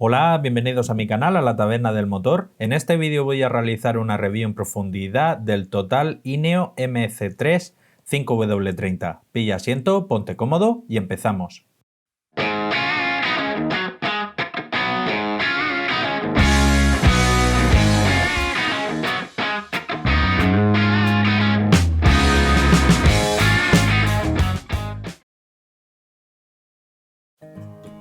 Hola, bienvenidos a mi canal, a la Taberna del Motor. En este vídeo voy a realizar una review en profundidad del Total INEO MC3 5W30. Pilla asiento, ponte cómodo y empezamos.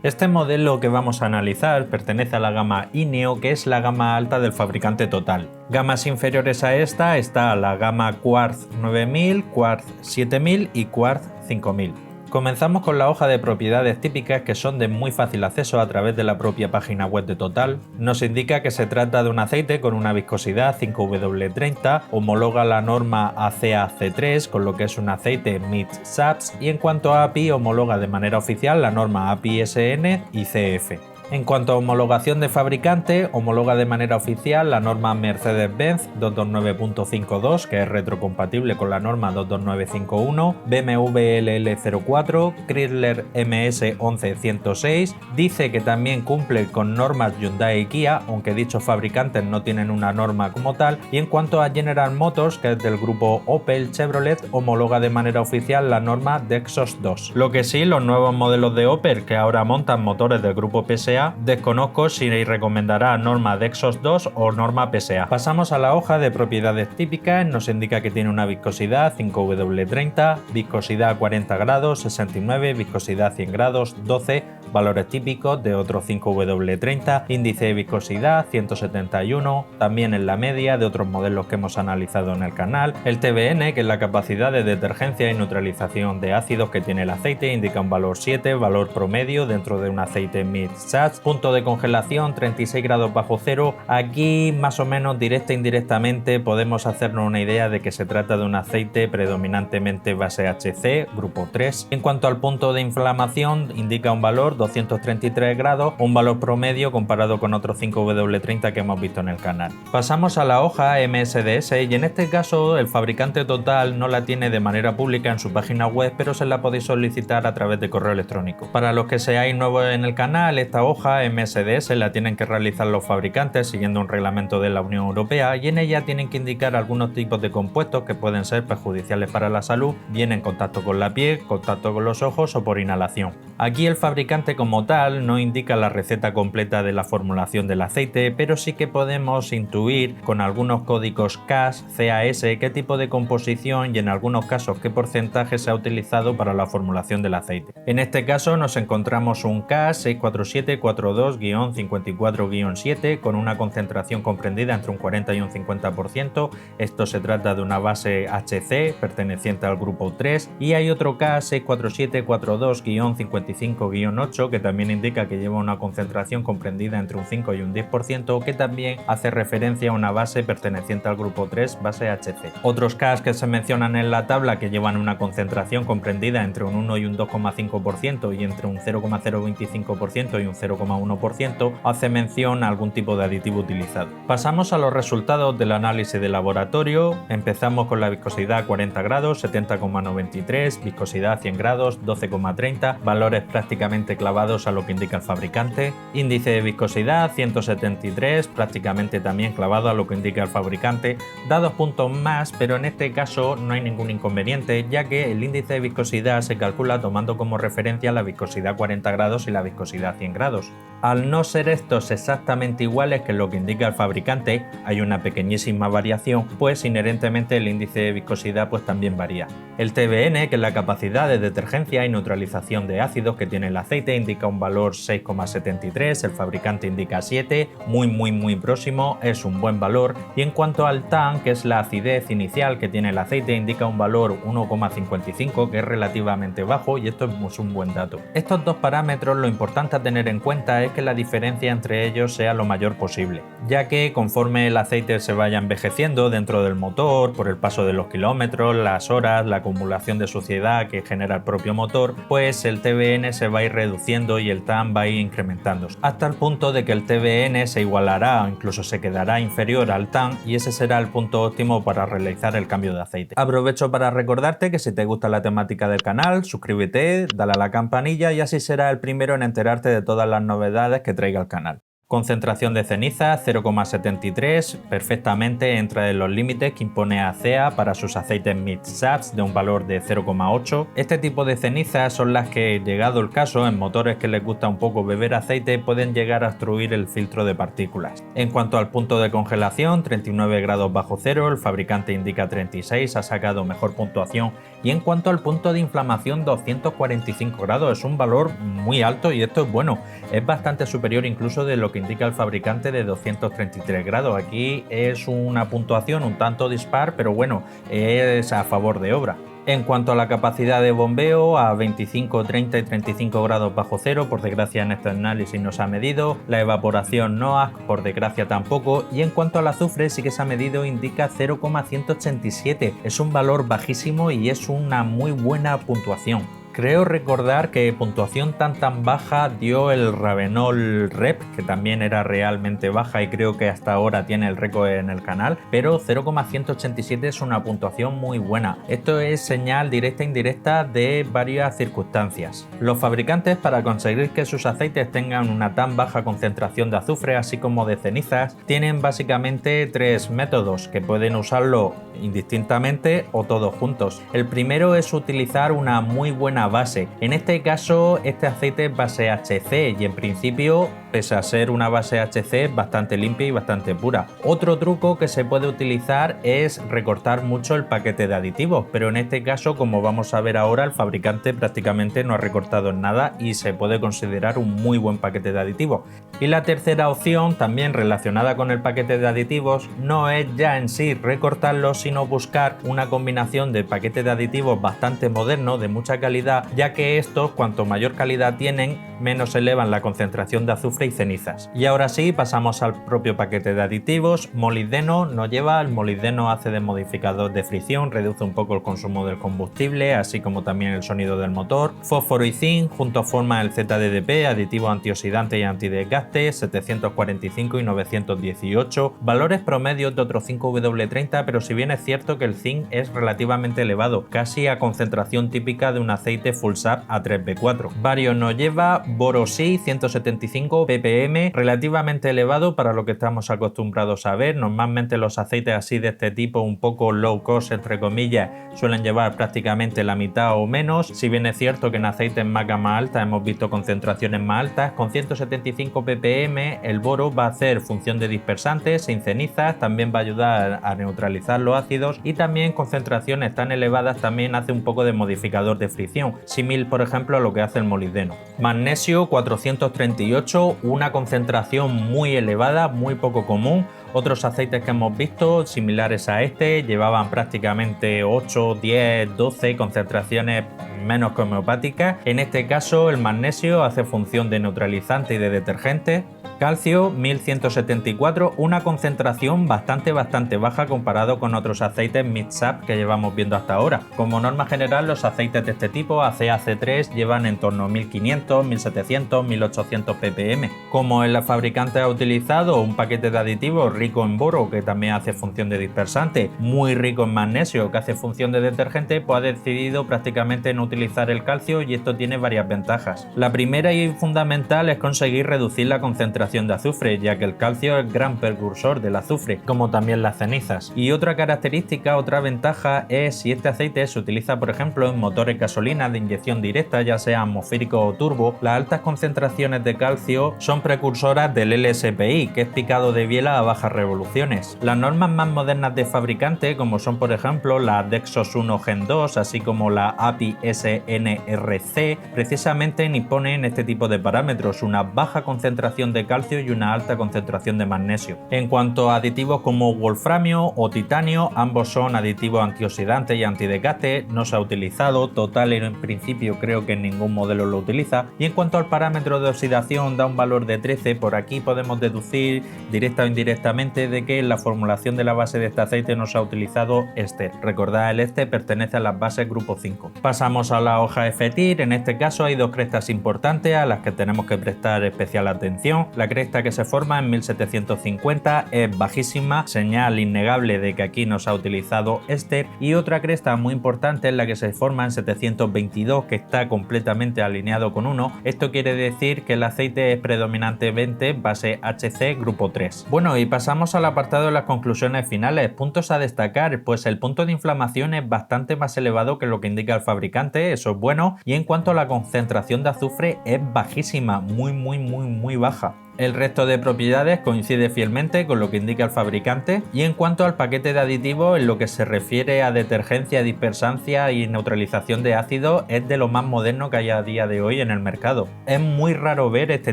Este modelo que vamos a analizar pertenece a la gama INEO, que es la gama alta del fabricante Total. Gamas inferiores a esta está la gama Quartz 9000, Quartz 7000 y Quartz 5000. Comenzamos con la hoja de propiedades típicas, que son de muy fácil acceso a través de la propia página web de Total. Nos indica que se trata de un aceite con una viscosidad 5W30, homologa la norma ACEA-C3, con lo que es un aceite Mixed SAPS, y en cuanto a API homologa de manera oficial la norma API-SN y CF. En cuanto a homologación de fabricante, homologa de manera oficial la norma Mercedes-Benz 229.52, que es retrocompatible con la norma 22951, BMW LL04, Chrysler MS 11106, dice que también cumple con normas Hyundai y Kia, aunque dichos fabricantes no tienen una norma como tal, y en cuanto a General Motors, que es del grupo Opel Chevrolet, homologa de manera oficial la norma Dexos 2. Lo que sí, los nuevos modelos de Opel, que ahora montan motores del grupo PSA, desconozco si recomendará norma Dexos 2 o norma PSA. Pasamos a la hoja de propiedades típicas. Nos indica que tiene una viscosidad 5W30, viscosidad 40 grados 69, viscosidad 100 grados 12, valores típicos de otro 5W30, índice de viscosidad 171, también en la media de otros modelos que hemos analizado en el canal. El TBN, que es la capacidad de detergencia y neutralización de ácidos que tiene el aceite, indica un valor 7, valor promedio dentro de un aceite Mixed SAPS. Punto de congelación 36 grados bajo cero. Aquí más o menos directa e indirectamente podemos hacernos una idea de que se trata de un aceite predominantemente base HC, grupo 3. En cuanto al punto de inflamación, indica un valor 233 grados, un valor promedio comparado con otros 5W30 que hemos visto en el canal. Pasamos a la hoja MSDS, y en este caso el fabricante Total no la tiene de manera pública en su página web, pero se la podéis solicitar a través de correo electrónico. Para los que seáis nuevos en el canal, esta hoja MSDS la tienen que realizar los fabricantes siguiendo un reglamento de la Unión Europea, y en ella tienen que indicar algunos tipos de compuestos que pueden ser perjudiciales para la salud, bien en contacto con la piel, contacto con los ojos o por inhalación. Aquí el fabricante como tal no indica la receta completa de la formulación del aceite, pero sí que podemos intuir con algunos códigos CAS, CAS, qué tipo de composición y en algunos casos qué porcentaje se ha utilizado para la formulación del aceite. En este caso nos encontramos un CAS 64742-54-7 con una concentración comprendida entre un 40 y un 50%. Esto se trata de una base HC perteneciente al grupo 3, y hay otro CAS 64742-55-8 que también indica que lleva una concentración comprendida entre un 5 y un 10%, que también hace referencia a una base perteneciente al grupo 3, base HC. Otros CAS que se mencionan en la tabla que llevan una concentración comprendida entre un 1 y un 2,5% y entre un 0,025% y un 0,1% hace mención a algún tipo de aditivo utilizado. Pasamos a los resultados del análisis de laboratorio. Empezamos con la viscosidad 40 grados 70,93, viscosidad 100 grados 12,30, valores prácticamente clavados a lo que indica el fabricante. Índice de viscosidad 173, prácticamente también clavado a lo que indica el fabricante. Da 2 puntos más, pero en este caso no hay ningún inconveniente, ya que el índice de viscosidad se calcula tomando como referencia la viscosidad 40 grados y la viscosidad 100 grados. Al no ser estos exactamente iguales que lo que indica el fabricante, hay una pequeñísima variación, pues inherentemente el índice de viscosidad pues también varía. El TBN, que es la capacidad de detergencia y neutralización de ácidos que tiene el aceite, indica un valor 6,73, el fabricante indica 7, muy próximo, es un buen valor. Y en cuanto al TAN, que es la acidez inicial que tiene el aceite, indica un valor 1,55, que es relativamente bajo, y esto es un buen dato. Estos dos parámetros, lo importante a tener en cuenta es que la diferencia entre ellos sea lo mayor posible, ya que conforme el aceite se vaya envejeciendo dentro del motor, por el paso de los kilómetros, las horas, la acumulación de suciedad que genera el propio motor, pues el TBN se va a ir reduciendo y el TAN va a ir incrementándose, hasta el punto de que el TBN se igualará o incluso se quedará inferior al TAN, y ese será el punto óptimo para realizar el cambio de aceite. Aprovecho para recordarte que si te gusta la temática del canal, suscríbete, dale a la campanilla y así serás el primero en enterarte de todas las novedades que traiga el canal. Concentración de ceniza 0,73, perfectamente entra en los límites que impone ACEA para sus aceites mid-SAPs de un valor de 0,8. Este tipo de cenizas son las que, llegado el caso, en motores que les gusta un poco beber aceite, pueden llegar a obstruir el filtro de partículas. En cuanto al punto de congelación, 39 grados bajo cero, el fabricante indica 36, ha sacado mejor puntuación. Y en cuanto al punto de inflamación, 245 grados, es un valor muy alto y esto es bueno, es bastante superior incluso de lo que indica el fabricante de 233 grados. Aquí es una puntuación un tanto dispar, pero bueno, es a favor de obra. En cuanto a la capacidad de bombeo, a 25, 30 y 35 grados bajo cero, por desgracia en este análisis no se ha medido, la evaporación NOAC, por desgracia tampoco, y en cuanto al azufre sí que se ha medido, indica 0,187, es un valor bajísimo y es una muy buena puntuación. Creo recordar que puntuación tan baja dio el Ravenol Rep, que también era realmente baja y creo que hasta ahora tiene el récord en el canal, pero 0,187 es una puntuación muy buena. Esto es señal directa e indirecta de varias circunstancias. Los fabricantes, para conseguir que sus aceites tengan una tan baja concentración de azufre así como de cenizas, tienen básicamente tres métodos que pueden usarlo indistintamente o todos juntos. El primero es utilizar una muy buena base. En este caso, este aceite es base HC y en principio, pese a ser una base HC, es bastante limpia y bastante pura. Otro truco que se puede utilizar es recortar mucho el paquete de aditivos, pero en este caso, como vamos a ver ahora, el fabricante prácticamente no ha recortado en nada y se puede considerar un muy buen paquete de aditivos. Y la tercera opción, también relacionada con el paquete de aditivos, no es ya en sí recortarlo, sino buscar una combinación de paquete de aditivos bastante moderno, de mucha calidad, ya que estos, cuanto mayor calidad tienen, menos elevan la concentración de azufre y cenizas. Y ahora sí, pasamos al propio paquete de aditivos. Molibdeno no lleva, el molibdeno hace de modificador de fricción, reduce un poco el consumo del combustible, así como también el sonido del motor. Fósforo y zinc juntos forman el ZDDP, aditivo antioxidante y antidesgaste, 745 y 918, valores promedios de otros 5W30, pero si bien es cierto que el zinc es relativamente elevado, casi a concentración típica de un aceite full SAP A3B4. Bario no lleva, boro sí, 175 ppm, relativamente elevado para lo que estamos acostumbrados a ver. Normalmente los aceites así de este tipo, un poco low cost entre comillas, suelen llevar prácticamente la mitad o menos. Si bien es cierto que en aceites más gama alta hemos visto concentraciones más altas, con 175 ppm el boro va a hacer función de dispersante sin cenizas, también va a ayudar a neutralizar los ácidos y también concentraciones tan elevadas también hace un poco de modificador de fricción, símil por ejemplo a lo que hace el molibdeno. Magnesio 438, una concentración muy elevada, muy poco común. Otros aceites que hemos visto similares a este llevaban prácticamente 8, 10, 12 concentraciones menos que homeopáticas. En este caso el magnesio hace función de neutralizante y de detergente. Calcio 1174, una concentración bastante baja comparado con otros aceites mid-SAP que llevamos viendo hasta ahora. Como norma general, los aceites de este tipo ACA-C3 llevan en torno a 1500, 1700, 1800 ppm. Como el fabricante ha utilizado un paquete de aditivos rico en boro, que también hace función de dispersante, muy rico en magnesio, que hace función de detergente, pues ha decidido prácticamente no utilizar el calcio y esto tiene varias ventajas. La primera y fundamental es conseguir reducir la concentración de azufre, ya que el calcio es gran precursor del azufre, como también las cenizas. Y otra característica, otra ventaja es si este aceite se utiliza por ejemplo en motores gasolina de inyección directa, ya sea atmosférico o turbo, las altas concentraciones de calcio son precursoras del LSPI, que es picado de biela a bajas revoluciones. Las normas más modernas de fabricante, como son por ejemplo la Dexos 1 Gen 2, así como la API SNRC, precisamente imponen este tipo de parámetros, una baja concentración de calcio y una alta concentración de magnesio. En cuanto a aditivos como wolframio o titanio, ambos son aditivos antioxidantes y antidesgaste, no se ha utilizado, total en principio creo que ningún modelo lo utiliza, y en cuanto al parámetro de oxidación da un valor de 13, por aquí podemos deducir directa o indirectamente de que en la formulación de la base de este aceite no se ha utilizado éster. Recordad, el éster pertenece a las bases grupo 5. Pasamos a la hoja de FETIR, en este caso hay dos crestas importantes a las que tenemos que prestar especial atención. La la cresta que se forma en 1750 es bajísima, señal innegable de que aquí no se ha utilizado éster, y otra cresta muy importante es la que se forma en 722, que está completamente alineado con 1. Esto quiere decir que el aceite es predominantemente base HC grupo 3. Bueno, y pasamos al apartado de las conclusiones finales. Puntos a destacar, pues el punto de inflamación es bastante más elevado que lo que indica el fabricante, eso es bueno, y en cuanto a la concentración de azufre es bajísima, muy baja. El resto de propiedades coincide fielmente con lo que indica el fabricante, y en cuanto al paquete de aditivos, en lo que se refiere a detergencia, dispersancia y neutralización de ácidos, es de lo más moderno que hay a día de hoy en el mercado. Es muy raro ver este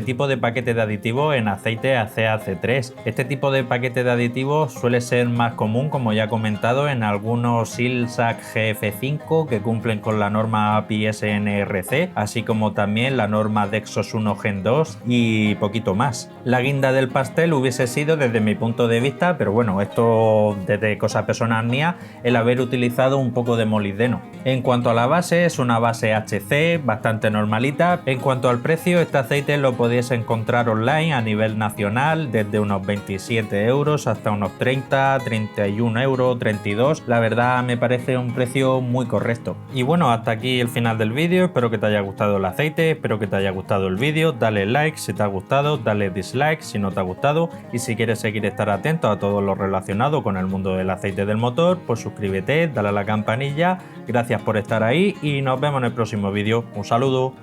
tipo de paquete de aditivos en aceite ACA-C3. Este tipo de paquete de aditivos suele ser más común, como ya he comentado, en algunos SIL/SAC GF5 que cumplen con la norma API SNRC, así como también la norma Dexos 1 Gen 2 y poquito más. La guinda del pastel hubiese sido, desde mi punto de vista, pero bueno, esto desde cosa personal mía, el haber utilizado un poco de molibdeno. En cuanto a la base, es una base HC bastante normalita. En cuanto al precio, este aceite lo podéis encontrar online a nivel nacional desde unos 27 euros hasta unos 30, 31 euros, 32. La verdad me parece un precio muy correcto. Y bueno, hasta aquí el final del vídeo. Espero que te haya gustado el aceite, espero que te haya gustado el vídeo. Dale like si te ha gustado, dale dislike si no te ha gustado, y si quieres seguir estar atento a todo lo relacionado con el mundo del aceite del motor, pues suscríbete, dale a la campanilla. Gracias por estar ahí y nos vemos en el próximo vídeo. Un saludo.